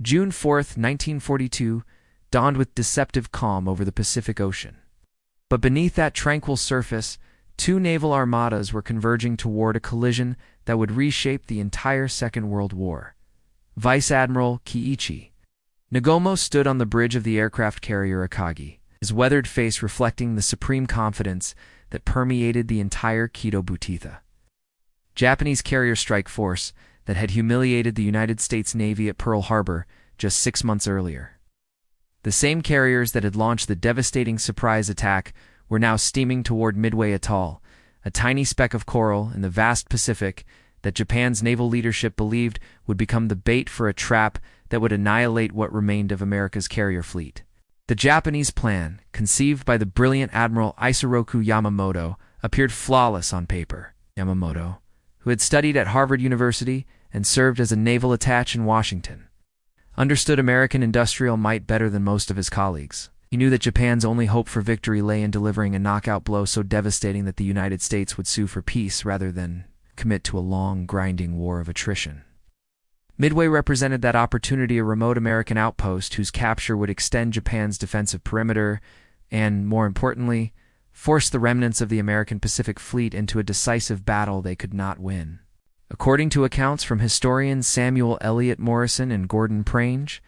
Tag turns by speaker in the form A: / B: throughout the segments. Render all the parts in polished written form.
A: June 4, 1942, dawned with deceptive calm over the Pacific Ocean. But beneath that tranquil surface, two naval armadas were converging toward a collision that would reshape the entire Second World War. Vice Admiral Kiichi Nagomo stood on the bridge of the aircraft carrier Akagi, his weathered face reflecting the supreme confidence that permeated the entire Kido Butita. Japanese carrier strike force that had humiliated the United States Navy at Pearl Harbor just 6 months earlier. The same carriers that had launched the devastating surprise attack were now steaming toward Midway Atoll, a tiny speck of coral in the vast Pacific that Japan's naval leadership believed would become the bait for a trap that would annihilate what remained of America's carrier fleet. The Japanese plan, conceived by the brilliant Admiral Isoroku Yamamoto, appeared flawless on paper. Yamamoto, who had studied at Harvard University and served as a naval attaché in Washington, understood American industrial might better than most of his colleagues. He knew that Japan's only hope for victory lay in delivering a knockout blow so devastating that the United States would sue for peace rather than commit to a long, grinding war of attrition. Midway represented that opportunity, a remote American outpost whose capture would extend Japan's defensive perimeter and, more importantly, force the remnants of the American Pacific Fleet into a decisive battle they could not win. According to accounts from historians Samuel Eliot Morrison and Gordon Prange,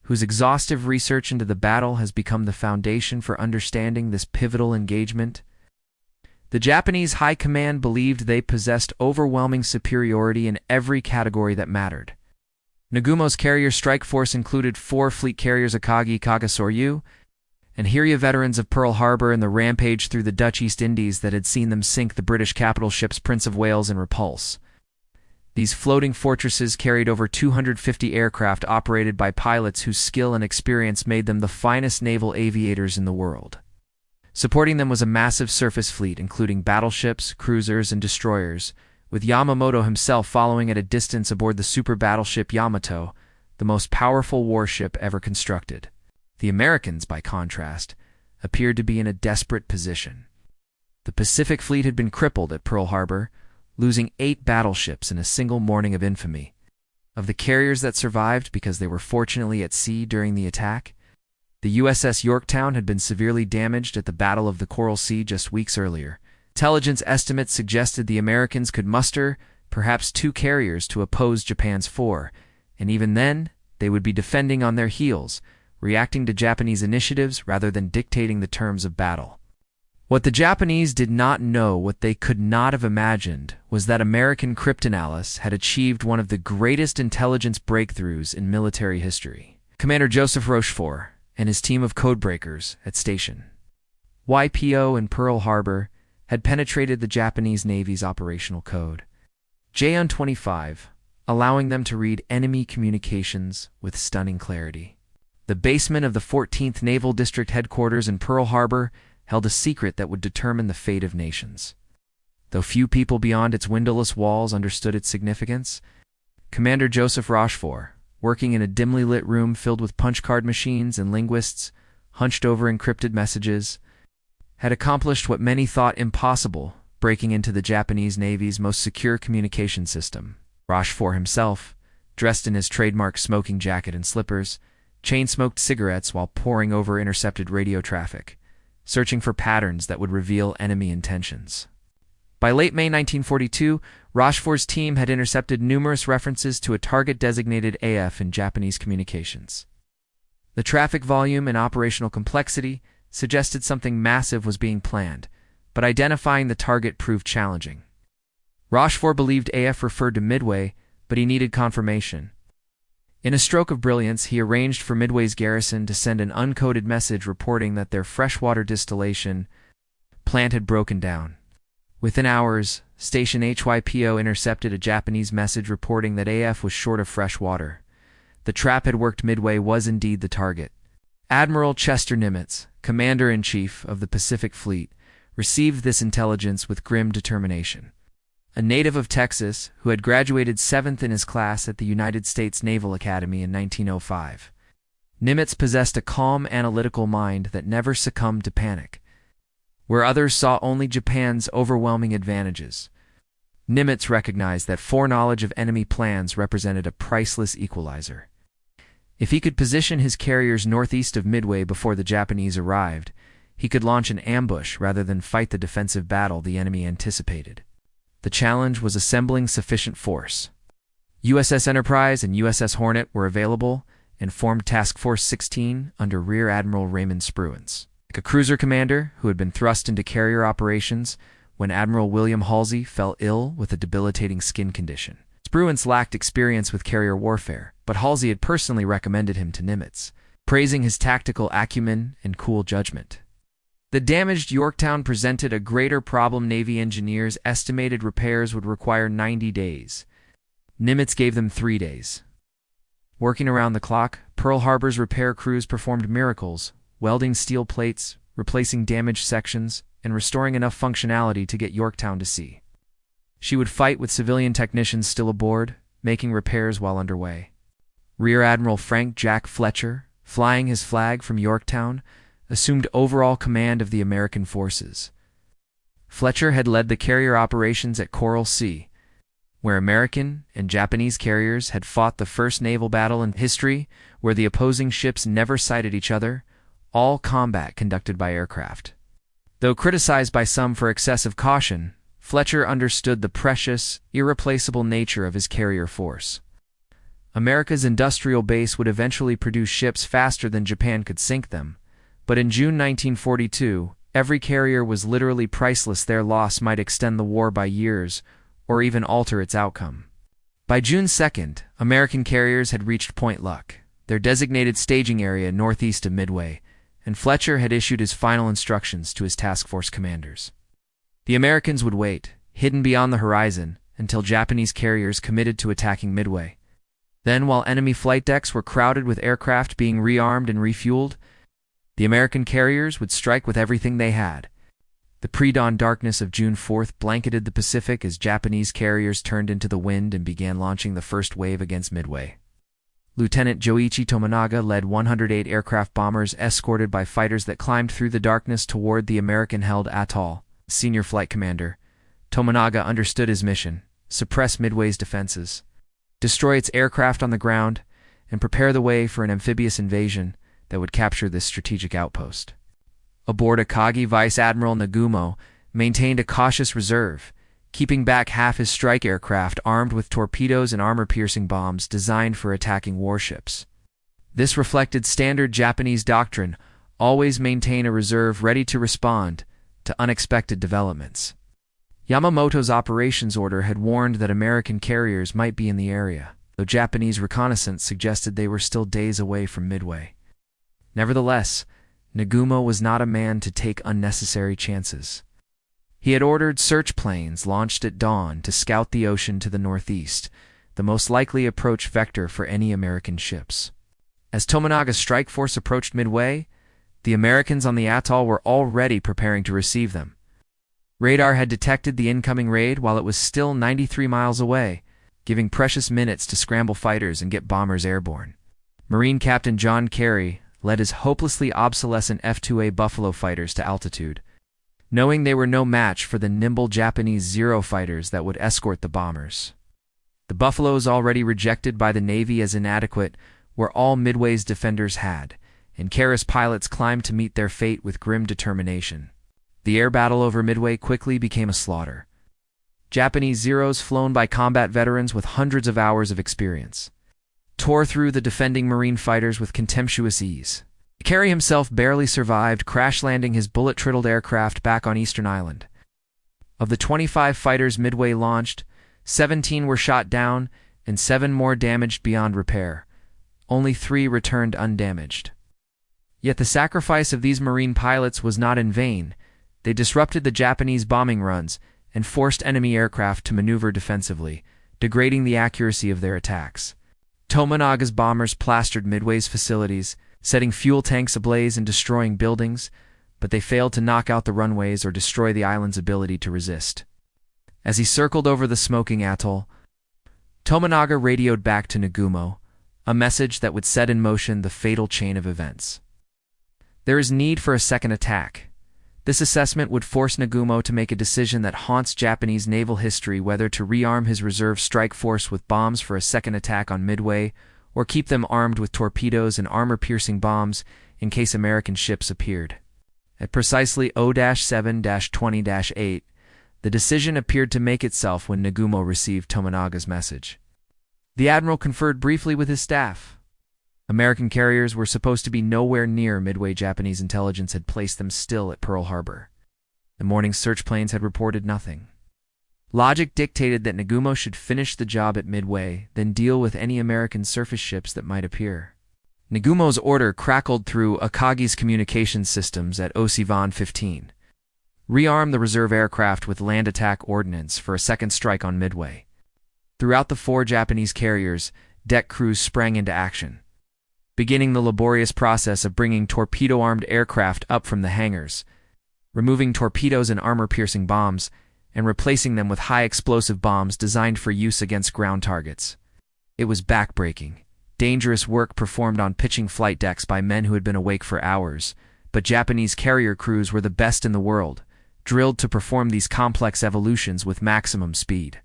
A: whose exhaustive research into the battle has become the foundation for understanding this pivotal engagement, the Japanese high command believed they possessed overwhelming superiority in every category that mattered. Nagumo's carrier strike force included 4 fleet carriers Akagi, Kagasoryu, and Hiryu, veterans of Pearl Harbor and the rampage through the Dutch East Indies that had seen them sink the British capital ships Prince of Wales and Repulse. These floating fortresses carried over 250 aircraft operated by pilots whose skill and experience made them the finest naval aviators in the world. Supporting them was a massive surface fleet including battleships, cruisers, and destroyers, with Yamamoto himself following at a distance aboard the super battleship Yamato, the most powerful warship ever constructed. The Americans, by contrast, appeared to be in a desperate position. The Pacific Fleet had been crippled at Pearl Harbor, losing 8 battleships in a single morning of infamy. Of the carriers that survived because they were fortunately at sea during the attack, the USS Yorktown had been severely damaged at the Battle of the Coral Sea just weeks earlier. Intelligence estimates suggested the Americans could muster perhaps 2 carriers to oppose Japan's 4, and even then, they would be defending on their heels, reacting to Japanese initiatives rather than dictating the terms of battle. What the Japanese did not know, what they could not have imagined, was that American cryptanalysts had achieved one of the greatest intelligence breakthroughs in military history. Commander Joseph Rochefort and his team of codebreakers at Station YPO in Pearl Harbor had penetrated the Japanese Navy's operational code, JN-25, allowing them to read enemy communications with stunning clarity. The basement of the 14th Naval District Headquarters in Pearl Harbor held a secret that would determine the fate of nations. Though few people beyond its windowless walls understood its significance, Commander Joseph Rochefort, working in a dimly lit room filled with punch-card machines and linguists, hunched over encrypted messages, had accomplished what many thought impossible, breaking into the Japanese Navy's most secure communication system. Rochefort himself, dressed in his trademark smoking jacket and slippers, chain-smoked cigarettes while poring over intercepted radio traffic, searching for patterns that would reveal enemy intentions. By late May 1942, Rochefort's team had intercepted numerous references to a target designated AF in Japanese communications. The traffic volume and operational complexity suggested something massive was being planned, but identifying the target proved challenging. Rochefort believed AF referred to Midway, but he needed confirmation. In a stroke of brilliance, he arranged for Midway's garrison to send an uncoded message reporting that their freshwater distillation plant had broken down. Within hours, Station HYPO intercepted a Japanese message reporting that AF was short of fresh water. The trap had worked. Midway was indeed the target. Admiral Chester Nimitz, Commander-in-Chief of the Pacific Fleet, received this intelligence with grim determination. A native of Texas who had graduated 7th in his class at the United States Naval Academy in 1905. Nimitz possessed a calm, analytical mind that never succumbed to panic. Where others saw only Japan's overwhelming advantages, Nimitz recognized that foreknowledge of enemy plans represented a priceless equalizer. If he could position his carriers northeast of Midway before the Japanese arrived, he could launch an ambush rather than fight the defensive battle the enemy anticipated. The challenge was assembling sufficient force. USS Enterprise and USS Hornet were available and formed Task Force 16 under Rear Admiral Raymond Spruance, a cruiser commander who had been thrust into carrier operations when Admiral William Halsey fell ill with a debilitating skin condition. Spruance lacked experience with carrier warfare, but Halsey had personally recommended him to Nimitz, praising his tactical acumen and cool judgment. The damaged Yorktown presented a greater problem. Navy engineers estimated repairs would require 90 days. Nimitz gave them 3 days. Working around the clock, Pearl Harbor's repair crews performed miracles, welding steel plates, replacing damaged sections, and restoring enough functionality to get Yorktown to sea. She would fight with civilian technicians still aboard, making repairs while underway. Rear Admiral Frank Jack Fletcher, flying his flag from Yorktown, assumed overall command of the American forces. Fletcher had led the carrier operations at Coral Sea, where American and Japanese carriers had fought the first naval battle in history, where the opposing ships never sighted each other, all combat conducted by aircraft. Though criticized by some for excessive caution, Fletcher understood the precious, irreplaceable nature of his carrier force. America's industrial base would eventually produce ships faster than Japan could sink them, but in June 1942, every carrier was literally priceless. Their loss might extend the war by years, or even alter its outcome. By June 2nd, American carriers had reached Point Luck, their designated staging area northeast of Midway, and Fletcher had issued his final instructions to his task force commanders. The Americans would wait, hidden beyond the horizon, until Japanese carriers committed to attacking Midway. Then, while enemy flight decks were crowded with aircraft being rearmed and refueled, the American carriers would strike with everything they had. The pre-dawn darkness of June 4th blanketed the Pacific as Japanese carriers turned into the wind and began launching the first wave against Midway. Lieutenant Joichi Tominaga led 108 aircraft bombers escorted by fighters that climbed through the darkness toward the American-held atoll. Senior flight commander Tominaga understood his mission: suppress Midway's defenses, destroy its aircraft on the ground, and prepare the way for an amphibious invasion that would capture this strategic outpost. Aboard Akagi, Vice Admiral Nagumo maintained a cautious reserve, keeping back half his strike aircraft armed with torpedoes and armor-piercing bombs designed for attacking warships. This reflected standard Japanese doctrine: always maintain a reserve ready to respond to unexpected developments. Yamamoto's operations order had warned that American carriers might be in the area, though Japanese reconnaissance suggested they were still days away from Midway. Nevertheless, Nagumo was not a man to take unnecessary chances. He had ordered search planes launched at dawn to scout the ocean to the northeast, the most likely approach vector for any American ships. As Tominaga's strike force approached Midway, the Americans on the atoll were already preparing to receive them. Radar had detected the incoming raid while it was still 93 miles away, giving precious minutes to scramble fighters and get bombers airborne. Marine Captain John Carey led his hopelessly obsolescent F-2A Buffalo fighters to altitude, knowing they were no match for the nimble Japanese Zero fighters that would escort the bombers. The Buffaloes, already rejected by the Navy as inadequate, were all Midway's defenders had, and Carey's pilots climbed to meet their fate with grim determination. The air battle over Midway quickly became a slaughter. Japanese Zeros, flown by combat veterans with hundreds of hours of experience, tore through the defending Marine fighters with contemptuous ease. Carey himself barely survived, crash-landing his bullet-riddled aircraft back on Eastern Island. Of the 25 fighters Midway launched, 17 were shot down and 7 more damaged beyond repair. Only 3 returned undamaged. Yet the sacrifice of these Marine pilots was not in vain. They disrupted the Japanese bombing runs and forced enemy aircraft to maneuver defensively, degrading the accuracy of their attacks. Tominaga's bombers plastered Midway's facilities, setting fuel tanks ablaze and destroying buildings, but they failed to knock out the runways or destroy the island's ability to resist. As he circled over the smoking atoll, Tominaga radioed back to Nagumo, a message that would set in motion the fatal chain of events. There is need for a second attack. This assessment would force Nagumo to make a decision that haunts Japanese naval history: whether to rearm his reserve strike force with bombs for a second attack on Midway, or keep them armed with torpedoes and armor-piercing bombs in case American ships appeared. At precisely 0-7-20-8, the decision appeared to make itself when Nagumo received Tomonaga's message. The admiral conferred briefly with his staff. American carriers were supposed to be nowhere near Midway. Japanese intelligence had placed them still at Pearl Harbor. The morning's search planes had reported nothing. Logic dictated that Nagumo should finish the job at Midway, then deal with any American surface ships that might appear. Nagumo's order crackled through Akagi's communications systems at Osivan 15. Rearm the reserve aircraft with land attack ordnance for a second strike on Midway. Throughout the 4 Japanese carriers, deck crews sprang into action, beginning the laborious process of bringing torpedo-armed aircraft up from the hangars, removing torpedoes and armor-piercing bombs, and replacing them with high-explosive bombs designed for use against ground targets. It was back-breaking, dangerous work performed on pitching flight decks by men who had been awake for hours, but Japanese carrier crews were the best in the world, drilled to perform these complex evolutions with maximum speed.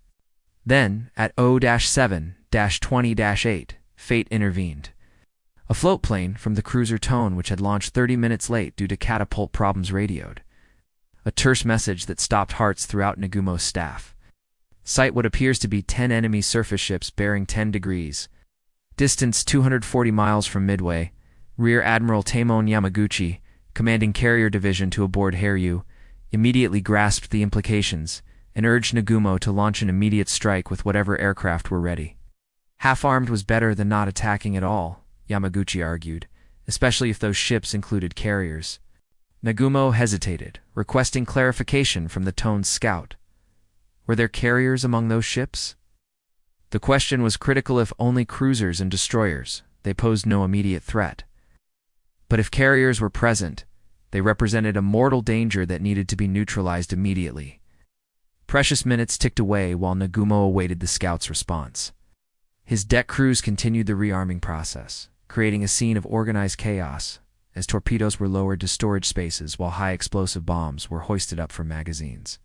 A: Then, at 0-7-20-8, fate intervened. A float plane from the cruiser Tone, which had launched 30 minutes late due to catapult problems, radioed. A terse message that stopped hearts throughout Nagumo's staff. Sight what appears to be 10 enemy surface ships bearing 10 degrees. Distance 240 miles from Midway. Rear Admiral Tamon Yamaguchi, commanding Carrier Division to aboard Haryu, immediately grasped the implications and urged Nagumo to launch an immediate strike with whatever aircraft were ready. Half-armed was better than not attacking at all, Yamaguchi argued, especially if those ships included carriers. Nagumo hesitated, requesting clarification from the Tone's scout. Were there carriers among those ships? The question was critical. If only cruisers and destroyers, they posed no immediate threat. But if carriers were present, they represented a mortal danger that needed to be neutralized immediately. Precious minutes ticked away while Nagumo awaited the scout's response. His deck crews continued the rearming process, creating a scene of organized chaos as torpedoes were lowered to storage spaces while high-explosive bombs were hoisted up from magazines.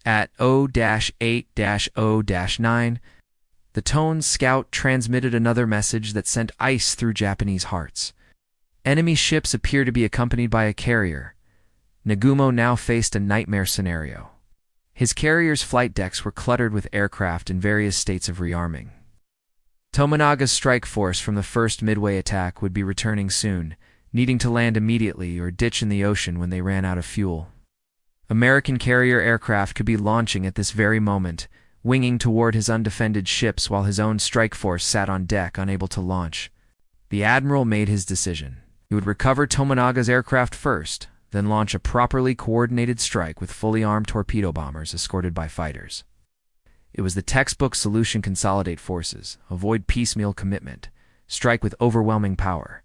A: At 0-8-0-9, the Tone scout transmitted another message that sent ice through Japanese hearts. Enemy ships appear to be accompanied by a carrier. Nagumo now faced a nightmare scenario. His carrier's flight decks were cluttered with aircraft in various states of rearming. Tomonaga's strike force from the first Midway attack would be returning soon, needing to land immediately or ditch in the ocean when they ran out of fuel. American carrier aircraft could be launching at this very moment, winging toward his undefended ships while his own strike force sat on deck unable to launch. The admiral made his decision. He would recover Tomonaga's aircraft first, then launch a properly coordinated strike with fully armed torpedo bombers escorted by fighters. It was the textbook solution: consolidate forces, avoid piecemeal commitment, strike with overwhelming power.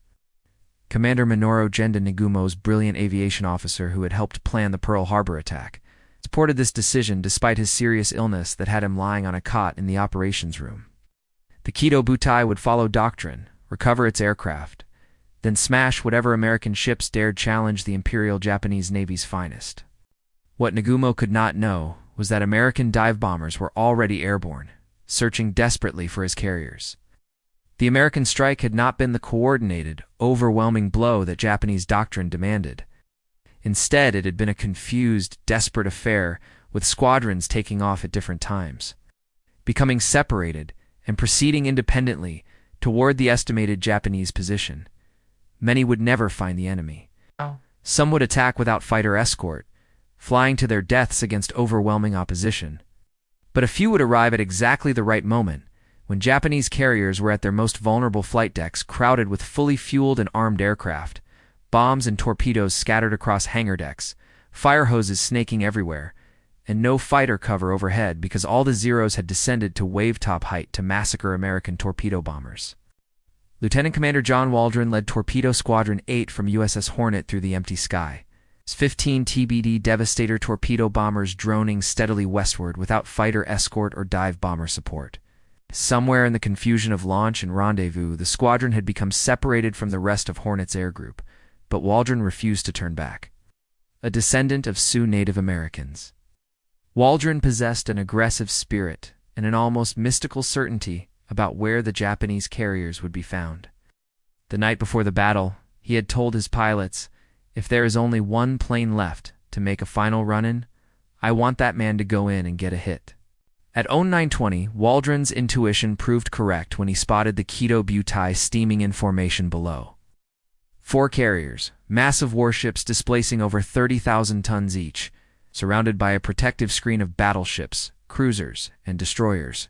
A: Commander Minoru Genda, Nagumo's brilliant aviation officer who had helped plan the Pearl Harbor attack, supported this decision despite his serious illness that had him lying on a cot in the operations room. The Kido Butai would follow doctrine, recover its aircraft, then smash whatever American ships dared challenge the Imperial Japanese Navy's finest. What Nagumo could not know was that American dive bombers were already airborne, searching desperately for his carriers. The American strike had not been the coordinated, overwhelming blow that Japanese doctrine demanded. Instead, it had been a confused, desperate affair with squadrons taking off at different times, becoming separated and proceeding independently toward the estimated Japanese position. Many would never find the enemy. Some would attack without fighter escort, flying to their deaths against overwhelming opposition. But a few would arrive at exactly the right moment, when Japanese carriers were at their most vulnerable, flight decks crowded with fully fueled and armed aircraft, bombs and torpedoes scattered across hangar decks, fire hoses snaking everywhere, and no fighter cover overhead because all the Zeros had descended to wave-top height to massacre American torpedo bombers. Lieutenant Commander John Waldron led Torpedo Squadron 8 from USS Hornet through the empty sky, his 15 TBD Devastator torpedo bombers droning steadily westward without fighter escort or dive bomber support. Somewhere in the confusion of launch and rendezvous, the squadron had become separated from the rest of Hornet's air group, but Waldron refused to turn back. A descendant of Sioux Native Americans, Waldron possessed an aggressive spirit and an almost mystical certainty about where the Japanese carriers would be found. The night before the battle, he had told his pilots, "If there is only one plane left to make a final run-in, I want that man to go in and get a hit." At 0920, Waldron's intuition proved correct when he spotted the Kido Butai steaming in formation below. 4 carriers, massive warships displacing over 30,000 tons each, surrounded by a protective screen of battleships, cruisers, and destroyers.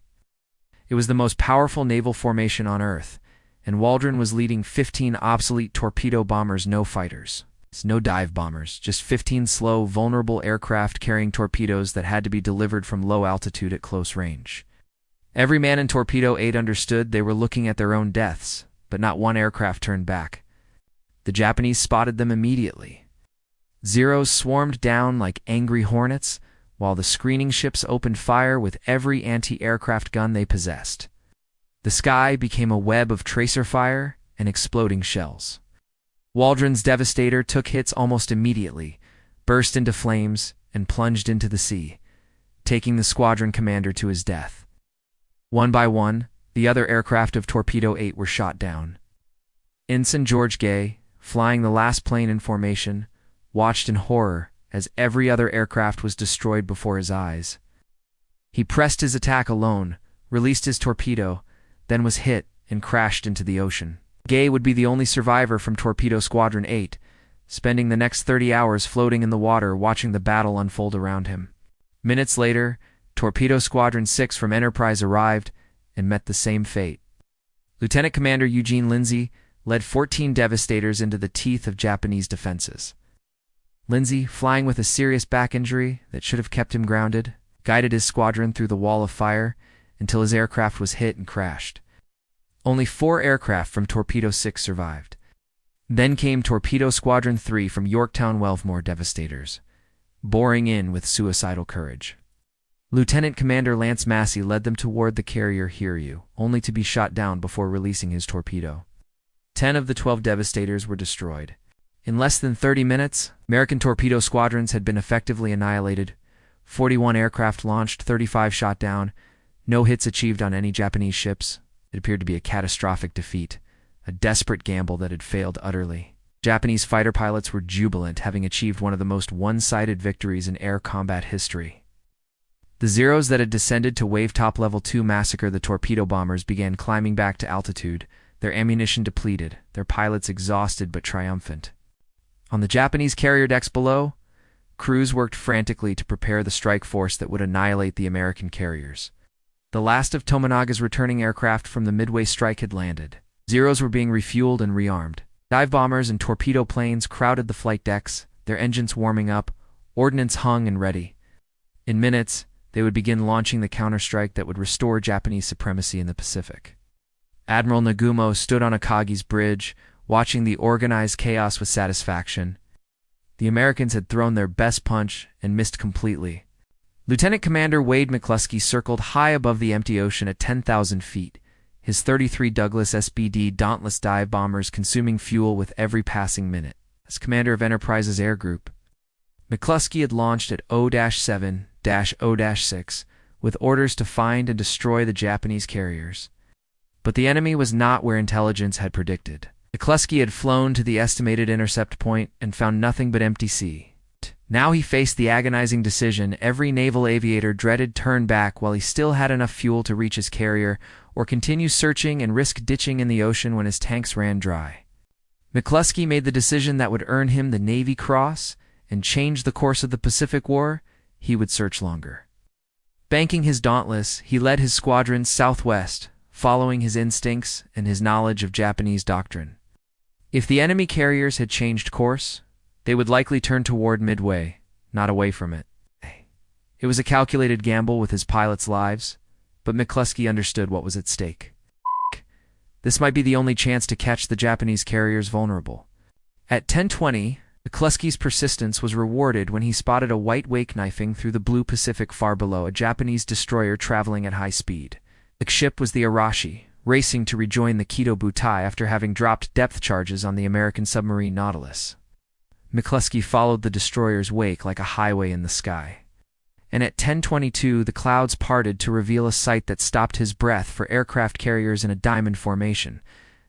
A: It was the most powerful naval formation on Earth, and Waldron was leading 15 obsolete torpedo bombers, no fighters. No dive bombers, just 15 slow, vulnerable aircraft carrying torpedoes that had to be delivered from low altitude at close range. Every man in Torpedo 8 understood they were looking at their own deaths, but not one aircraft turned back. The Japanese spotted them immediately. Zeros swarmed down like angry hornets, while the screening ships opened fire with every anti-aircraft gun they possessed. The sky became a web of tracer fire and exploding shells. Waldron's Devastator took hits almost immediately, burst into flames, and plunged into the sea, taking the squadron commander to his death. One by one, the other aircraft of Torpedo 8 were shot down. Ensign George Gay, flying the last plane in formation, watched in horror as every other aircraft was destroyed before his eyes. He pressed his attack alone, released his torpedo, then was hit and crashed into the ocean. Gay would be the only survivor from Torpedo Squadron 8, spending the next 30 hours floating in the water watching the battle unfold around him. Minutes later, Torpedo Squadron 6 from Enterprise arrived and met the same fate. Lieutenant Commander Eugene Lindsay led 14 Devastators into the teeth of Japanese defenses. Lindsay, flying with a serious back injury that should have kept him grounded, guided his squadron through the wall of fire until his aircraft was hit and crashed. Only 4 aircraft from Torpedo 6 survived. Then came Torpedo Squadron 3 from Yorktown Wellmore Devastators, boring in with suicidal courage. Lieutenant Commander Lance Massey led them toward the carrier Hiryu, only to be shot down before releasing his torpedo. 10 of the 12 Devastators were destroyed. In less than 30 minutes, American torpedo squadrons had been effectively annihilated. 41 aircraft launched, 35 shot down, no hits achieved on any Japanese ships. It appeared to be a catastrophic defeat, a desperate gamble that had failed utterly. Japanese fighter pilots were jubilant, having achieved one of the most one-sided victories in air combat history. The Zeros that had descended to Wave Top Level 2 massacre the torpedo bombers began climbing back to altitude, their ammunition depleted, their pilots exhausted but triumphant. On the Japanese carrier decks below, crews worked frantically to prepare the strike force that would annihilate the American carriers. The last of Tomonaga's returning aircraft from the Midway strike had landed. Zeros were being refueled and rearmed. Dive bombers and torpedo planes crowded the flight decks, their engines warming up, ordnance hung and ready. In minutes, they would begin launching the counterstrike that would restore Japanese supremacy in the Pacific. Admiral Nagumo stood on Akagi's bridge, watching the organized chaos with satisfaction. The Americans had thrown their best punch and missed completely. Lieutenant Commander Wade McCluskey circled high above the empty ocean at 10,000 feet, his 33 Douglas SBD Dauntless dive bombers consuming fuel with every passing minute. As commander of Enterprise's air group, McCluskey had launched at 0-7-0-6 with orders to find and destroy the Japanese carriers. But the enemy was not where intelligence had predicted. McCluskey had flown to the estimated intercept point and found nothing but empty sea. Now he faced the agonizing decision every naval aviator dreaded: turn back while he still had enough fuel to reach his carrier, or continue searching and risk ditching in the ocean when his tanks ran dry. McCluskey made the decision that would earn him the Navy Cross and change the course of the Pacific War. He would search longer. Banking his Dauntless, he led his squadron southwest, following his instincts and his knowledge of Japanese doctrine. If the enemy carriers had changed course, they would likely turn toward Midway, not away from it. It was a calculated gamble with his pilots' lives, but McCluskey understood what was at stake. This might be the only chance to catch the Japanese carriers vulnerable. At 10:20, McCluskey's persistence was rewarded when he spotted a white wake knifing through the blue Pacific far below, a Japanese destroyer traveling at high speed. The ship was the Arashi, racing to rejoin the Kido Butai after having dropped depth charges on the American submarine Nautilus. McCluskey followed the destroyer's wake like a highway in the sky. and at 10:22 the clouds parted to reveal a sight that stopped his breath for aircraft carriers in a diamond formation,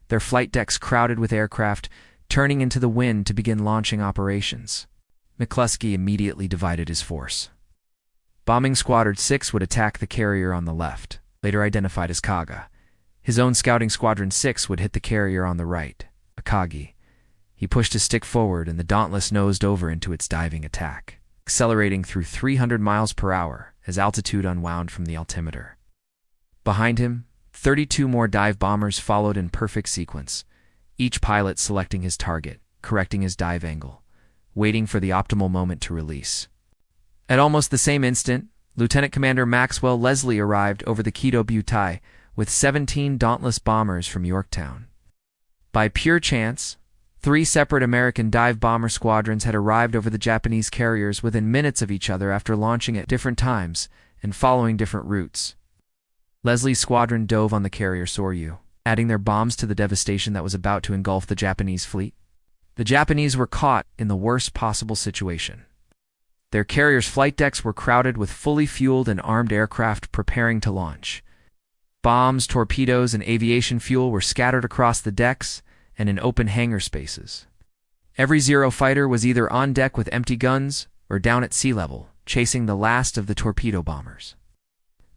A: their flight decks crowded with aircraft, turning into the wind to begin launching operations. McCluskey immediately divided his force. Bombing Squadron 6 would attack the carrier on the left, later identified as Kaga. His own Scouting Squadron 6 would hit the carrier on the right, Akagi. He pushed his stick forward and the Dauntless nosed over into its diving attack, accelerating through 300 miles per hour as altitude unwound from the altimeter. Behind him, 32 more dive bombers followed in perfect sequence, each pilot selecting his target, correcting his dive angle, waiting for the optimal moment to release. At almost the same instant, Lieutenant Commander Maxwell Leslie arrived over the Kido Butai with 17 Dauntless bombers from Yorktown. By pure chance, 3 separate American dive bomber squadrons had arrived over the Japanese carriers within minutes of each other after launching at different times and following different routes. Leslie's squadron dove on the carrier Soryu, adding their bombs to the devastation that was about to engulf the Japanese fleet. The Japanese were caught in the worst possible situation. Their carriers' flight decks were crowded with fully fueled and armed aircraft preparing to launch. Bombs, torpedoes, and aviation fuel were scattered across the decks and in open hangar spaces. Every Zero fighter was either on deck with empty guns or down at sea level, chasing the last of the torpedo bombers.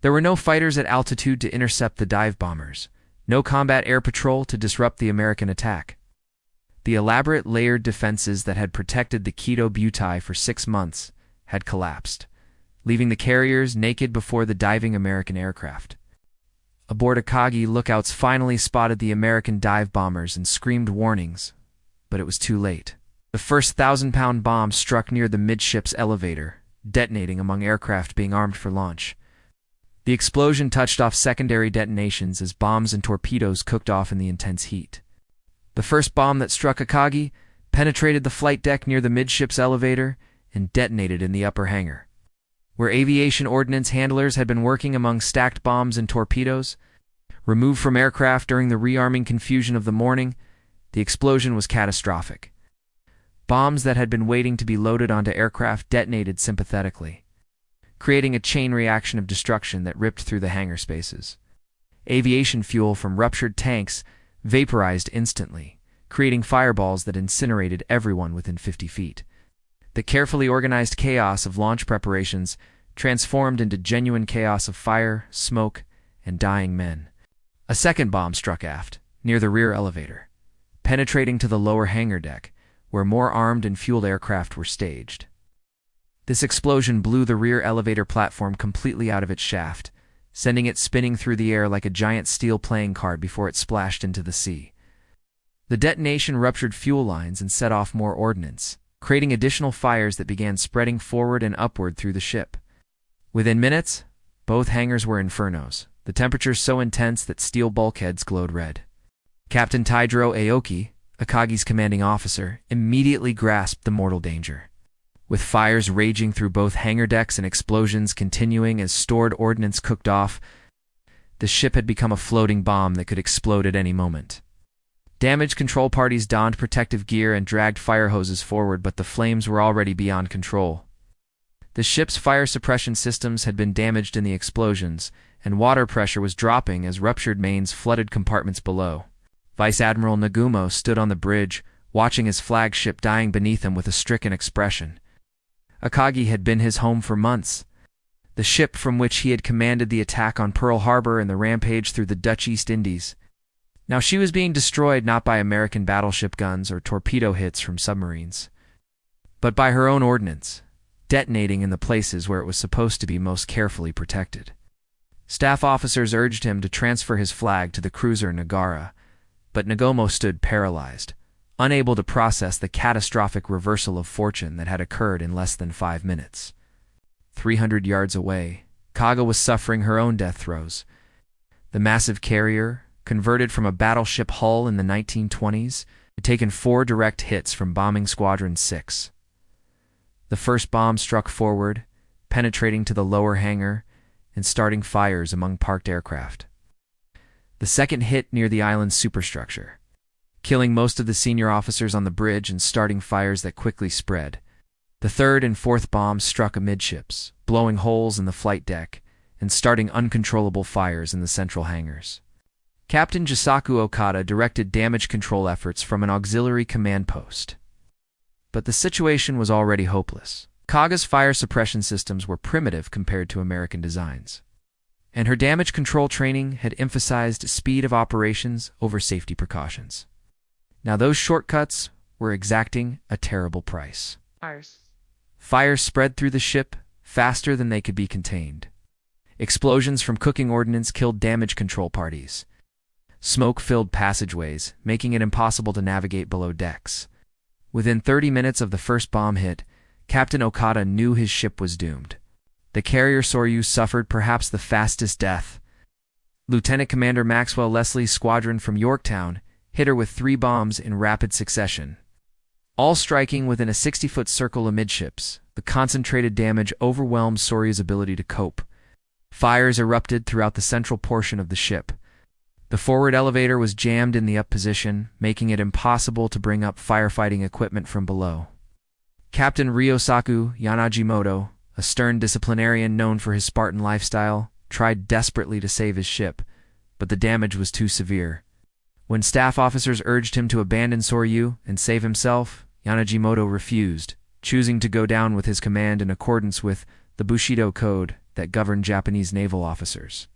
A: There were no fighters at altitude to intercept the dive bombers, no combat air patrol to disrupt the American attack. The elaborate layered defenses that had protected the Kido Butai for 6 months had collapsed, leaving the carriers naked before the diving American aircraft. Aboard Akagi, lookouts finally spotted the American dive bombers and screamed warnings, but it was too late. The first 1,000-pound bomb struck near the midships elevator, detonating among aircraft being armed for launch. The explosion touched off secondary detonations as bombs and torpedoes cooked off in the intense heat. The first bomb that struck Akagi penetrated the flight deck near the midships elevator and detonated in the upper hangar. Where aviation ordnance handlers had been working among stacked bombs and torpedoes, removed from aircraft during the rearming confusion of the morning, the explosion was catastrophic. Bombs that had been waiting to be loaded onto aircraft detonated sympathetically, creating a chain reaction of destruction that ripped through the hangar spaces. Aviation fuel from ruptured tanks vaporized instantly, creating fireballs that incinerated everyone within 50 feet. The carefully organized chaos of launch preparations transformed into genuine chaos of fire, smoke, and dying men. A second bomb struck aft, near the rear elevator, penetrating to the lower hangar deck, where more armed and fueled aircraft were staged. This explosion blew the rear elevator platform completely out of its shaft, sending it spinning through the air like a giant steel playing card before it splashed into the sea. The detonation ruptured fuel lines and set off more ordnance, creating additional fires that began spreading forward and upward through the ship. Within minutes, both hangars were infernos, the temperatures so intense that steel bulkheads glowed red. Captain Taijiro Aoki, Akagi's commanding officer, immediately grasped the mortal danger. With fires raging through both hangar decks and explosions continuing as stored ordnance cooked off, the ship had become a floating bomb that could explode at any moment. Damage control parties donned protective gear and dragged fire hoses forward, but the flames were already beyond control. The ship's fire suppression systems had been damaged in the explosions, and water pressure was dropping as ruptured mains flooded compartments below. Vice Admiral Nagumo stood on the bridge, watching his flagship dying beneath him with a stricken expression. Akagi had been his home for months, the ship from which he had commanded the attack on Pearl Harbor and the rampage through the Dutch East Indies. Now she was being destroyed not by American battleship guns or torpedo hits from submarines, but by her own ordnance, detonating in the places where it was supposed to be most carefully protected. Staff officers urged him to transfer his flag to the cruiser Nagara, but Nagumo stood paralyzed, unable to process the catastrophic reversal of fortune that had occurred in less than 5 minutes. 300 yards away, Kaga was suffering her own death throes. The massive carrier, converted from a battleship hull in the 1920s, had taken 4 direct hits from Bombing Squadron 6. The first bomb struck forward, penetrating to the lower hangar and starting fires among parked aircraft. The second hit near the island's superstructure, killing most of the senior officers on the bridge and starting fires that quickly spread. The third and fourth bombs struck amidships, blowing holes in the flight deck and starting uncontrollable fires in the central hangars. Captain Jisaku Okada directed damage control efforts from an auxiliary command post. But the situation was already hopeless. Kaga's fire suppression systems were primitive compared to American designs, and her damage control training had emphasized speed of operations over safety precautions. Now those shortcuts were exacting a terrible price. Fires spread through the ship faster than they could be contained. Explosions from cooking ordnance killed damage control parties. Smoke filled passageways, making it impossible to navigate below decks. Within 30 minutes of the first bomb hit, Captain Okada knew his ship was doomed. The carrier Soryu suffered perhaps the fastest death. Lieutenant Commander Maxwell Leslie's squadron from Yorktown hit her with 3 bombs in rapid succession, all striking within a 60-foot circle amidships. The concentrated damage overwhelmed Soryu's ability to cope. Fires erupted throughout the central portion of the ship. The forward elevator was jammed in the up position, making it impossible to bring up firefighting equipment from below. Captain Ryosaku Yanagimoto, a stern disciplinarian known for his Spartan lifestyle, tried desperately to save his ship, but the damage was too severe. When staff officers urged him to abandon Soryu and save himself, Yanagimoto refused, choosing to go down with his command in accordance with the Bushido Code that governed Japanese naval officers.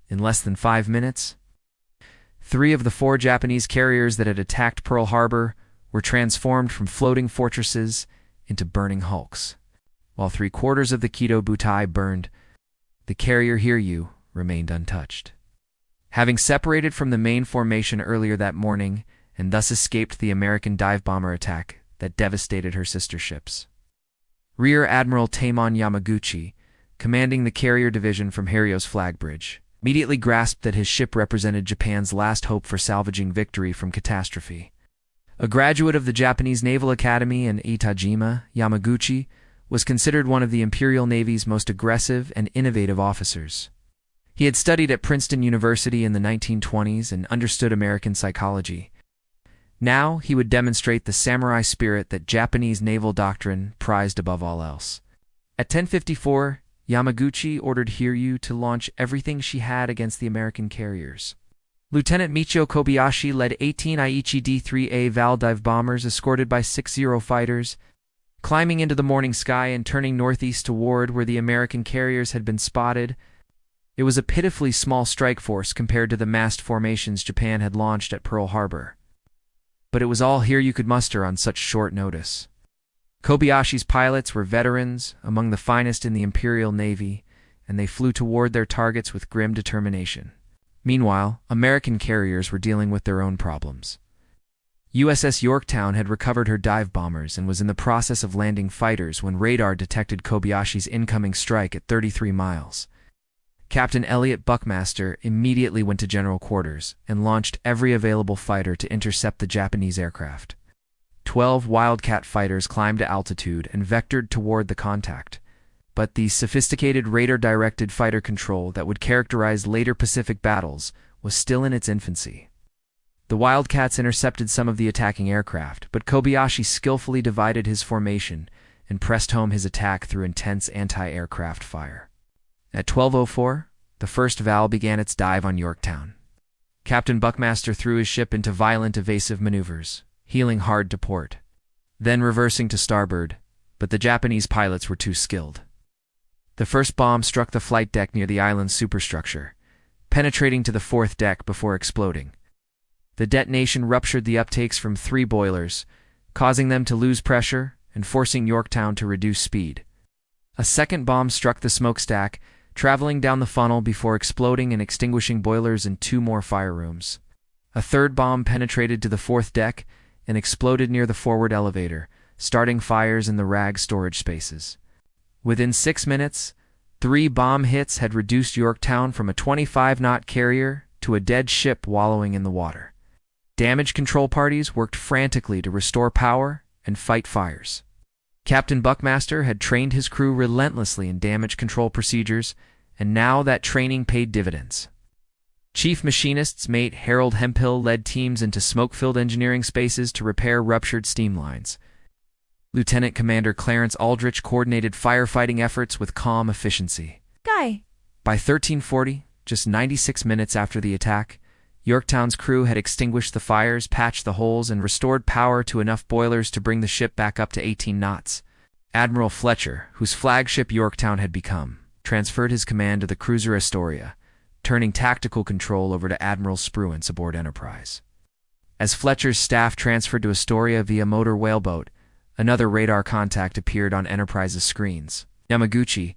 A: In less than 5 minutes, 3 of the 4 Japanese carriers that had attacked Pearl Harbor were transformed from floating fortresses into burning hulks. While 3/4 of the Kido Butai burned, the carrier Hiryu remained untouched. Having separated from the main formation earlier that morning and thus escaped the American dive bomber attack that devastated her sister ships, Rear Admiral Taemon Yamaguchi, commanding the carrier division from Harry's flag bridge, immediately grasped that his ship represented Japan's last hope for salvaging victory from catastrophe. A graduate of the Japanese Naval Academy in Itajima, Yamaguchi was considered one of the Imperial Navy's most aggressive and innovative officers. He had studied at Princeton University in the 1920s and understood American psychology. Now he would demonstrate the samurai spirit that Japanese naval doctrine prized above all else. At 10:54, Yamaguchi ordered Hiryu to launch everything she had against the American carriers. Lieutenant Michio Kobayashi led 18 Aichi D-3A Val dive bombers escorted by 6 Eurofighters, climbing into the morning sky and turning northeast toward where the American carriers had been spotted. It was a pitifully small strike force compared to the massed formations Japan had launched at Pearl Harbor. But it was all Hiryu could muster on such short notice. Kobayashi's pilots were veterans, among the finest in the Imperial Navy, and they flew toward their targets with grim determination. Meanwhile, American carriers were dealing with their own problems. USS Yorktown had recovered her dive bombers and was in the process of landing fighters when radar detected Kobayashi's incoming strike at 33 miles. Captain Elliot Buckmaster immediately went to general quarters and launched every available fighter to intercept the Japanese aircraft. 12 Wildcat fighters climbed to altitude and vectored toward the contact. But the sophisticated radar-directed fighter control that would characterize later Pacific battles was still in its infancy. The Wildcats intercepted some of the attacking aircraft, but Kobayashi skillfully divided his formation and pressed home his attack through intense anti-aircraft fire. At 12:04, the first Val began its dive on Yorktown. Captain Buckmaster threw his ship into violent evasive maneuvers, heeling hard to port, then reversing to starboard, but the Japanese pilots were too skilled. The first bomb struck the flight deck near the island's superstructure, penetrating to the 4th deck before exploding. The detonation ruptured the uptakes from 3 boilers, causing them to lose pressure and forcing Yorktown to reduce speed. A second bomb struck the smokestack, traveling down the funnel before exploding and extinguishing boilers in 2 more fire rooms. A third bomb penetrated to the 4th deck and exploded near the forward elevator, starting fires in the RAG storage spaces. Within 6 minutes, 3 bomb hits had reduced Yorktown from a 25-knot carrier to a dead ship wallowing in the water. Damage control parties worked frantically to restore power and fight fires. Captain Buckmaster had trained his crew relentlessly in damage control procedures, and now that training paid dividends. Chief Machinist's mate Harold Hemphill led teams into smoke-filled engineering spaces to repair ruptured steam lines. Lieutenant Commander Clarence Aldrich coordinated firefighting efforts with calm efficiency. By 1340, just 96 minutes after the attack, Yorktown's crew had extinguished the fires, patched the holes, and restored power to enough boilers to bring the ship back up to 18 knots. Admiral Fletcher, whose flagship Yorktown had become, transferred his command to the cruiser Astoria, turning tactical control over to Admiral Spruance aboard Enterprise. As Fletcher's staff transferred to Astoria via motor whaleboat, another radar contact appeared on Enterprise's screens. Yamaguchi,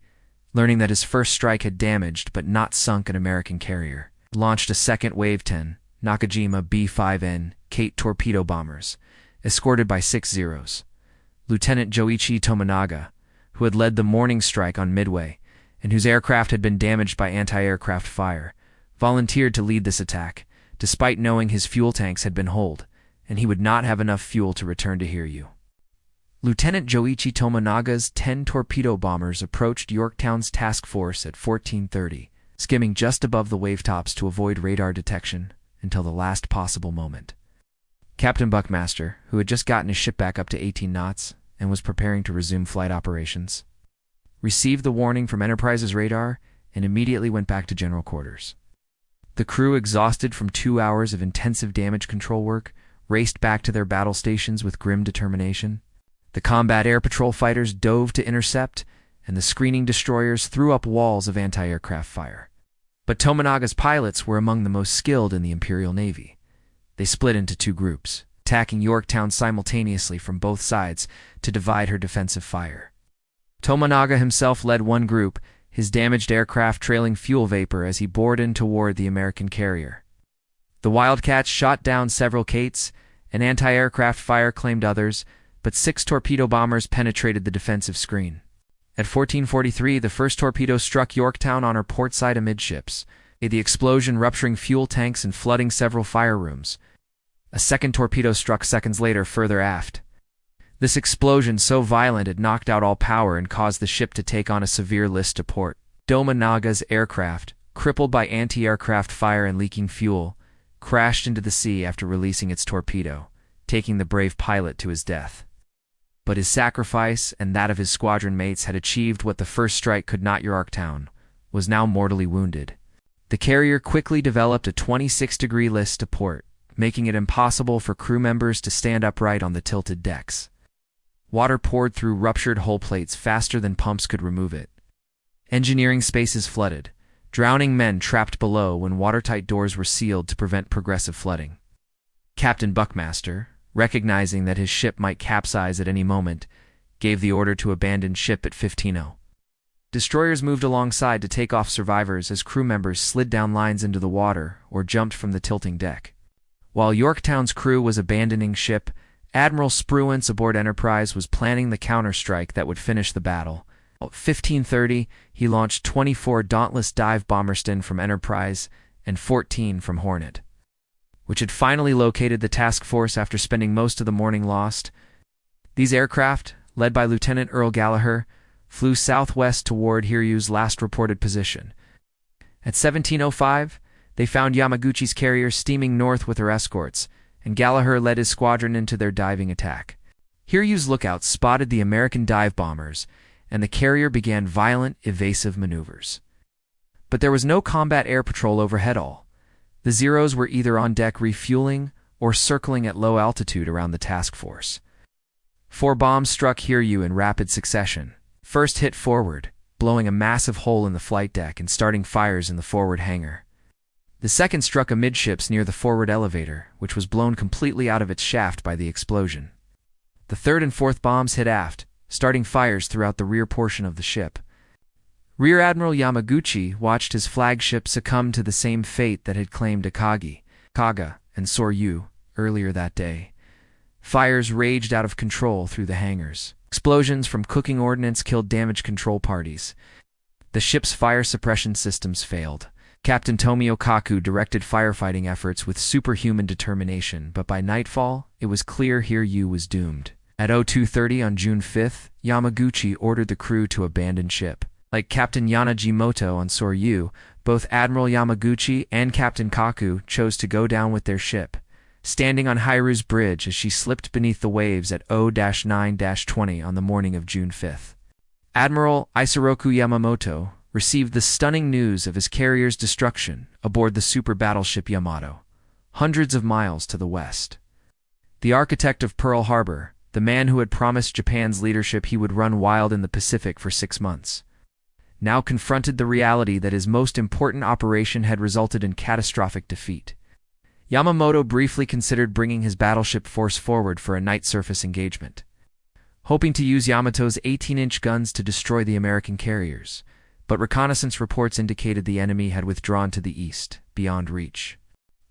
A: learning that his first strike had damaged but not sunk an American carrier, launched a second Wave 10 Nakajima B-5N Kate torpedo bombers, escorted by 6 Zeros. Lieutenant Joichi Tominaga, who had led the morning strike on Midway, and whose aircraft had been damaged by anti-aircraft fire, volunteered to lead this attack, despite knowing his fuel tanks had been holed, and he would not have enough fuel to return to Hiryu. Lieutenant Joichi Tominaga's 10 torpedo bombers approached Yorktown's task force at 1430, skimming just above the wavetops to avoid radar detection until the last possible moment. Captain Buckmaster, who had just gotten his ship back up to 18 knots and was preparing to resume flight operations, received the warning from Enterprise's radar and immediately went back to general quarters. The crew, exhausted from 2 hours of intensive damage control work, raced back to their battle stations with grim determination. The combat air patrol fighters dove to intercept, and the screening destroyers threw up walls of anti-aircraft fire. But Tominaga's pilots were among the most skilled in the Imperial Navy. They split into 2 groups, attacking Yorktown simultaneously from both sides to divide her defensive fire. Tominaga himself led one group, his damaged aircraft trailing fuel vapor as he bored in toward the American carrier. The Wildcats shot down several Kates, and anti-aircraft fire claimed others, but 6 torpedo bombers penetrated the defensive screen. At 1443, the first torpedo struck Yorktown on her port side amidships, the explosion rupturing fuel tanks and flooding several fire rooms. A second torpedo struck seconds later further aft. This explosion, so violent it knocked out all power and caused the ship to take on a severe list to port. Tominaga's aircraft, crippled by anti-aircraft fire and leaking fuel, crashed into the sea after releasing its torpedo, taking the brave pilot to his death. But his sacrifice and that of his squadron mates had achieved what the first strike could not. Yorktown was now mortally wounded. The carrier quickly developed a 26-degree list to port, making it impossible for crew members to stand upright on the tilted decks. Water poured through ruptured hull plates faster than pumps could remove it. Engineering spaces flooded, drowning men trapped below when watertight doors were sealed to prevent progressive flooding. Captain Buckmaster, recognizing that his ship might capsize at any moment, gave the order to abandon ship at 15:00. Destroyers moved alongside to take off survivors as crew members slid down lines into the water or jumped from the tilting deck. While Yorktown's crew was abandoning ship, Admiral Spruance aboard Enterprise was planning the counterstrike that would finish the battle. At 1530, he launched 24 Dauntless dive bomberston from Enterprise and 14 from Hornet, which had finally located the task force after spending most of the morning lost. These aircraft, led by Lieutenant Earl Gallagher, flew southwest toward Hiryu's last reported position. At 17:05, they found Yamaguchi's carrier steaming north with her escorts, and Gallagher led his squadron into their diving attack. Hiryu's lookouts spotted the American dive bombers, and the carrier began violent, evasive maneuvers. But there was no combat air patrol overhead all. The Zeros were either on deck refueling or circling at low altitude around the task force. 4 bombs struck Hiryu in rapid succession. First hit forward, blowing a massive hole in the flight deck and starting fires in the forward hangar. The second struck amidships near the forward elevator, which was blown completely out of its shaft by the explosion. The third and fourth bombs hit aft, starting fires throughout the rear portion of the ship. Rear Admiral Yamaguchi watched his flagship succumb to the same fate that had claimed Akagi, Kaga, and Soryu earlier that day. Fires raged out of control through the hangars. Explosions from cooking ordnance killed damage control parties. The ship's fire suppression systems failed. Captain Tomio Kaku directed firefighting efforts with superhuman determination, but by nightfall, it was clear Hiryu was doomed. At 02:30 on June 5th, Yamaguchi ordered the crew to abandon ship. Like Captain Yanagimoto on Soryu, both Admiral Yamaguchi and Captain Kaku chose to go down with their ship, standing on Hairu's bridge as she slipped beneath the waves at 0-9-20 on the morning of June 5th. Admiral Isoroku Yamamoto received the stunning news of his carrier's destruction aboard the super battleship Yamato, hundreds of miles to the west. The architect of Pearl Harbor, the man who had promised Japan's leadership he would run wild in the Pacific for 6 months, now confronted the reality that his most important operation had resulted in catastrophic defeat. Yamamoto briefly considered bringing his battleship force forward for a night surface engagement, hoping to use Yamato's 18-inch guns to destroy the American carriers, but reconnaissance reports indicated the enemy had withdrawn to the east, beyond reach.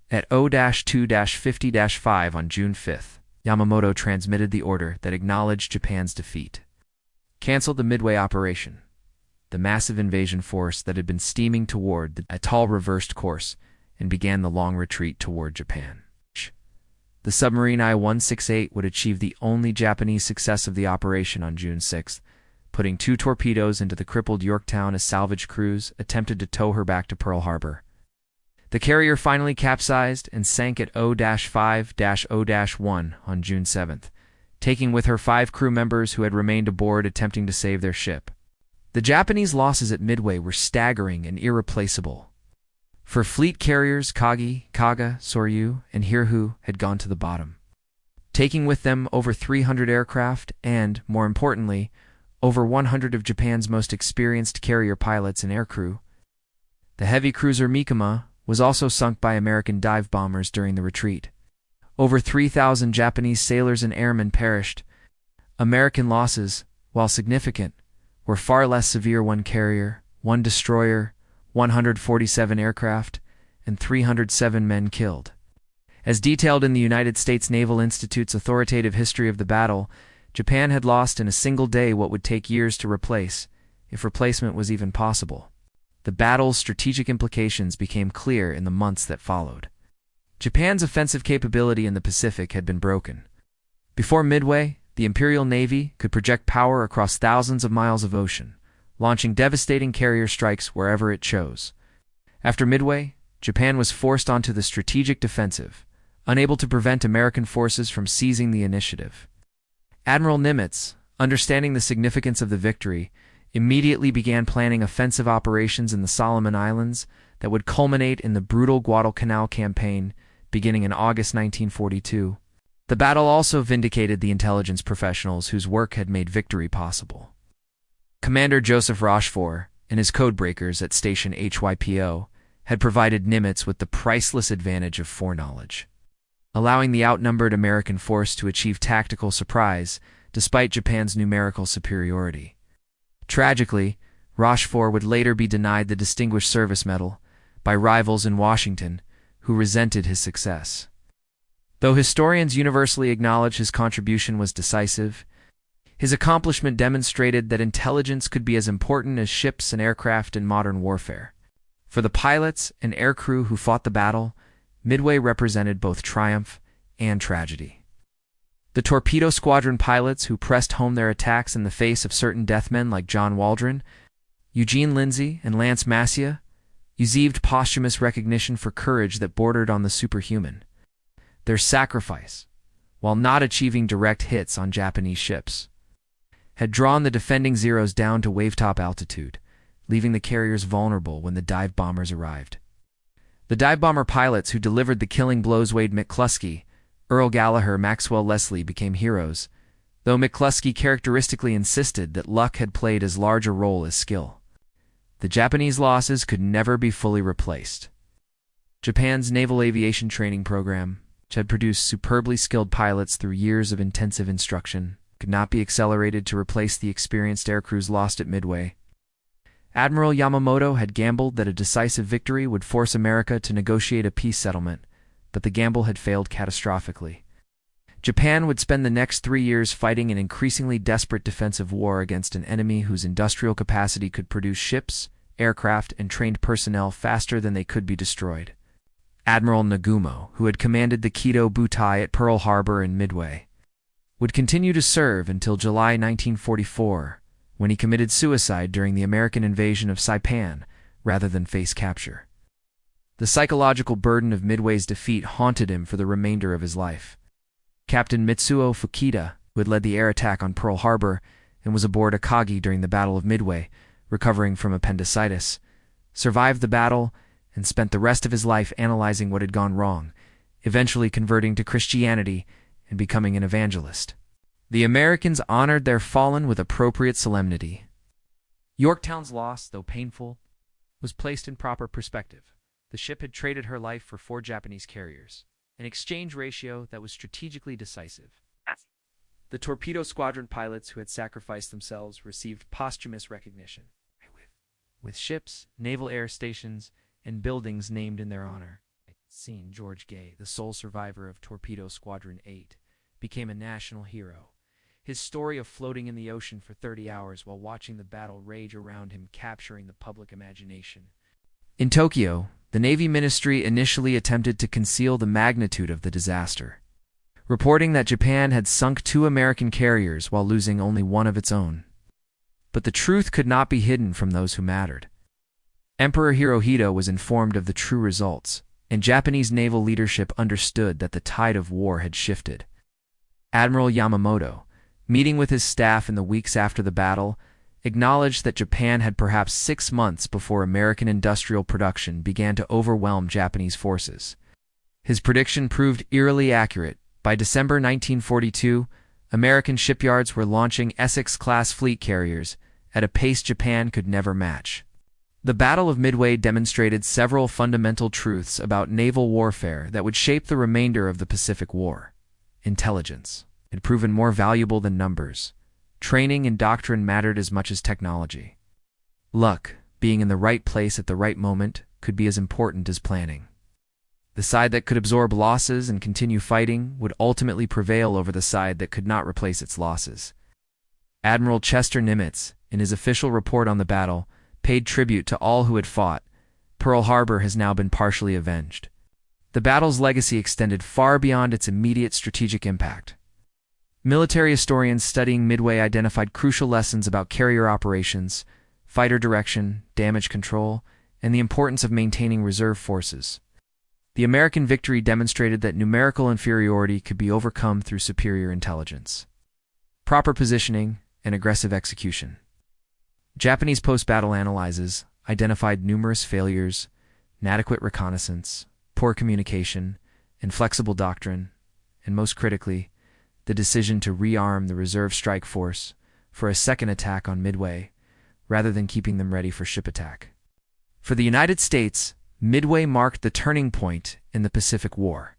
A: At 0-2-50-5 on June 5th, Yamamoto transmitted the order that acknowledged Japan's defeat. Cancelled the Midway operation. The massive invasion force that had been steaming toward the atoll reversed course and began the long retreat toward Japan. The submarine I-168 would achieve the only Japanese success of the operation on June 6th, putting 2 torpedoes into the crippled Yorktown as salvage crews attempted to tow her back to Pearl Harbor. The carrier finally capsized and sank at 0-5-0-1 on June 7th, taking with her 5 crew members who had remained aboard attempting to save their ship. The Japanese losses at Midway were staggering and irreplaceable. For fleet carriers, Kagi, Kaga, Soryu, and Hiryu had gone to the bottom, taking with them over 300 aircraft and, more importantly, over 100 of Japan's most experienced carrier pilots and aircrew. The heavy cruiser Mikoma was also sunk by American dive bombers during the retreat. Over 3,000 Japanese sailors and airmen perished. American losses, while significant, were far less severe: 1 carrier, 1 destroyer, 147 aircraft, and 307 men killed. As detailed in the United States Naval Institute's authoritative history of the battle, Japan had lost in a single day what would take years to replace, if replacement was even possible. The battle's strategic implications became clear in the months that followed. Japan's offensive capability in the Pacific had been broken. Before Midway, the Imperial Navy could project power across thousands of miles of ocean, launching devastating carrier strikes wherever it chose. After Midway, Japan was forced onto the strategic defensive, unable to prevent American forces from seizing the initiative. Admiral Nimitz, understanding the significance of the victory, immediately began planning offensive operations in the Solomon Islands that would culminate in the brutal Guadalcanal campaign beginning in August 1942. The battle also vindicated the intelligence professionals whose work had made victory possible. Commander Joseph Rochefort and his codebreakers at Station HYPO had provided Nimitz with the priceless advantage of foreknowledge, allowing the outnumbered American force to achieve tactical surprise despite Japan's numerical superiority. Tragically, Rochefort would later be denied the Distinguished Service Medal by rivals in Washington who resented his success. Though historians universally acknowledge his contribution was decisive, his accomplishment demonstrated that intelligence could be as important as ships and aircraft in modern warfare. For the pilots and aircrew who fought the battle, Midway represented both triumph and tragedy. The torpedo squadron pilots who pressed home their attacks in the face of certain deathmen like John Waldron, Eugene Lindsay, and Lance Massia received posthumous recognition for courage that bordered on the superhuman. Their sacrifice, while not achieving direct hits on Japanese ships, had drawn the defending Zeros down to wavetop altitude, leaving the carriers vulnerable when the dive bombers arrived. The dive bomber pilots who delivered the killing blows Wade McCluskey, Earl Gallagher, Maxwell Leslie became heroes, though McCluskey characteristically insisted that luck had played as large a role as skill. The Japanese losses could never be fully replaced. Japan's naval aviation training program, which had produced superbly skilled pilots through years of intensive instruction, could not be accelerated to replace the experienced aircrews lost at Midway. Admiral Yamamoto had gambled that a decisive victory would force America to negotiate a peace settlement, but the gamble had failed catastrophically. Japan would spend the next 3 years fighting an increasingly desperate defensive war against an enemy whose industrial capacity could produce ships, aircraft, and trained personnel faster than they could be destroyed. Admiral Nagumo, who had commanded the Kido Butai at Pearl Harbor and Midway, would continue to serve until July 1944, when he committed suicide during the American invasion of Saipan rather than face capture. The The psychological burden of Midway's defeat haunted him for the remainder of his life. Captain Mitsuo Fukita, who had led the air attack on Pearl Harbor and was aboard Akagi during the Battle of Midway, recovering from appendicitis, survived the battle and spent the rest of his life analyzing what had gone wrong, eventually converting to Christianity and becoming an evangelist. The Americans honored their fallen with appropriate solemnity. Yorktown's loss, though painful, was placed in proper perspective. The ship had traded her life for 4 Japanese carriers, an exchange ratio that was strategically decisive. The torpedo squadron pilots who had sacrificed themselves received posthumous recognition, with ships, naval air stations, and buildings named in their honor. George Gay, the sole survivor of Torpedo Squadron 8, became a national hero. His story of floating in the ocean for 30 hours while watching the battle rage around him capturing the public imagination. In Tokyo, the Navy Ministry initially attempted to conceal the magnitude of the disaster, reporting that Japan had sunk 2 American carriers while losing only 1 of its own. But the truth could not be hidden from those who mattered. Emperor Hirohito was informed of the true results, and Japanese naval leadership understood that the tide of war had shifted. Admiral Yamamoto, meeting with his staff in the weeks after the battle, acknowledged that Japan had perhaps 6 months before American industrial production began to overwhelm Japanese forces. His prediction proved eerily accurate. By December 1942, American shipyards were launching Essex-class fleet carriers at a pace Japan could never match. The Battle of Midway demonstrated several fundamental truths about naval warfare that would shape the remainder of the Pacific War. Intelligence had proven more valuable than numbers. Training and doctrine mattered as much as technology. Luck, being in the right place at the right moment, could be as important as planning. The side that could absorb losses and continue fighting would ultimately prevail over the side that could not replace its losses. Admiral Chester Nimitz, in his official report on the battle, paid tribute to all who had fought. Pearl Harbor has now been partially avenged. The battle's legacy extended far beyond its immediate strategic impact. Military historians studying Midway identified crucial lessons about carrier operations, fighter direction, damage control, and the importance of maintaining reserve forces. The American victory demonstrated that numerical inferiority could be overcome through superior intelligence, proper positioning, and aggressive execution. Japanese post-battle analyses identified numerous failures, inadequate reconnaissance, poor communication, inflexible doctrine, and most critically, the decision to rearm the reserve strike force for a second attack on Midway, rather than keeping them ready for ship attack. For the United States, Midway marked the turning point in the Pacific War.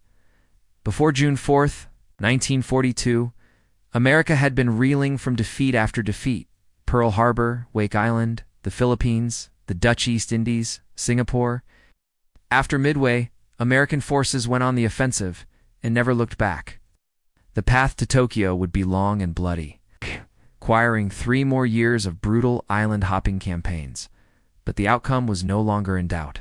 A: Before June 4, 1942, America had been reeling from defeat after defeat. Pearl Harbor, Wake Island, the Philippines, the Dutch East Indies, Singapore. After Midway, American forces went on the offensive and never looked back. The path to Tokyo would be long and bloody, requiring 3 more years of brutal island-hopping campaigns. But the outcome was no longer in doubt.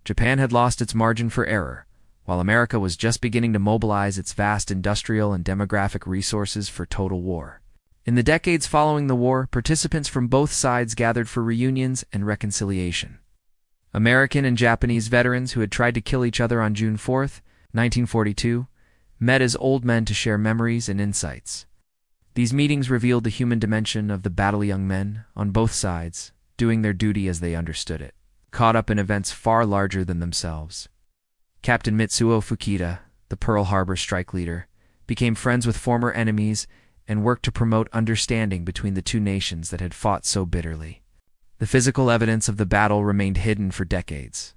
A: Japan had lost its margin for error, while America was just beginning to mobilize its vast industrial and demographic resources for total war. In the decades following the war, participants from both sides gathered for reunions and reconciliation. American and Japanese veterans who had tried to kill each other on June 4, 1942, met as old men to share memories and insights. These meetings revealed the human dimension of the battle young men on both sides, doing their duty as they understood it, caught up in events far larger than themselves. Captain Mitsuo Fukita, the Pearl Harbor strike leader, became friends with former enemies and worked to promote understanding between the 2 nations that had fought so bitterly. The physical evidence of the battle remained hidden for decades.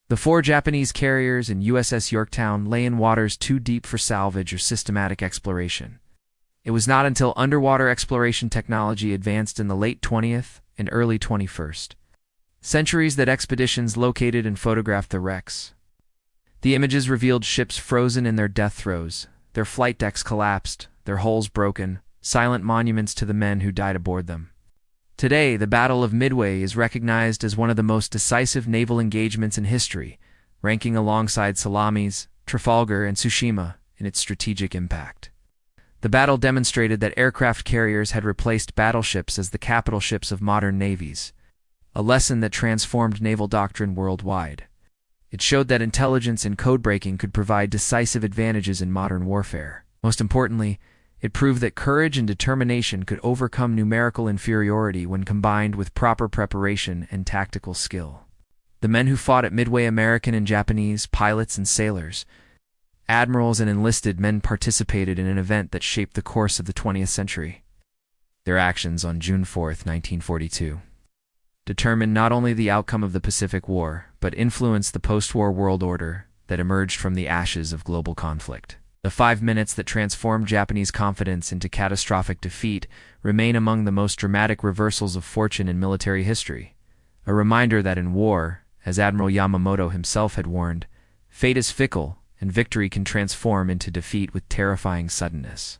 A: The 4 Japanese carriers and USS Yorktown lay in waters too deep for salvage or systematic exploration. It was not until underwater exploration technology advanced in the late 20th and early 21st centuries that expeditions located and photographed the wrecks. The images revealed ships frozen in their death throes, their flight decks collapsed, their hulls broken, silent monuments to the men who died aboard them. Today, the Battle of Midway is recognized as one of the most decisive naval engagements in history, ranking alongside Salamis, Trafalgar, and Tsushima in its strategic impact. The battle demonstrated that aircraft carriers had replaced battleships as the capital ships of modern navies, a lesson that transformed naval doctrine worldwide. It showed that intelligence and code-breaking could provide decisive advantages in modern warfare. Most importantly, it proved that courage and determination could overcome numerical inferiority when combined with proper preparation and tactical skill. The men who fought at Midway, American and Japanese pilots and sailors, admirals and enlisted men, participated in an event that shaped the course of the 20th century. Their actions on June 4, 1942, determined not only the outcome of the Pacific War, but influenced the post-war world order that emerged from the ashes of global conflict. The 5 minutes that transformed Japanese confidence into catastrophic defeat remain among the most dramatic reversals of fortune in military history, a reminder that in war, as Admiral Yamamoto himself had warned, fate is fickle and victory can transform into defeat with terrifying suddenness.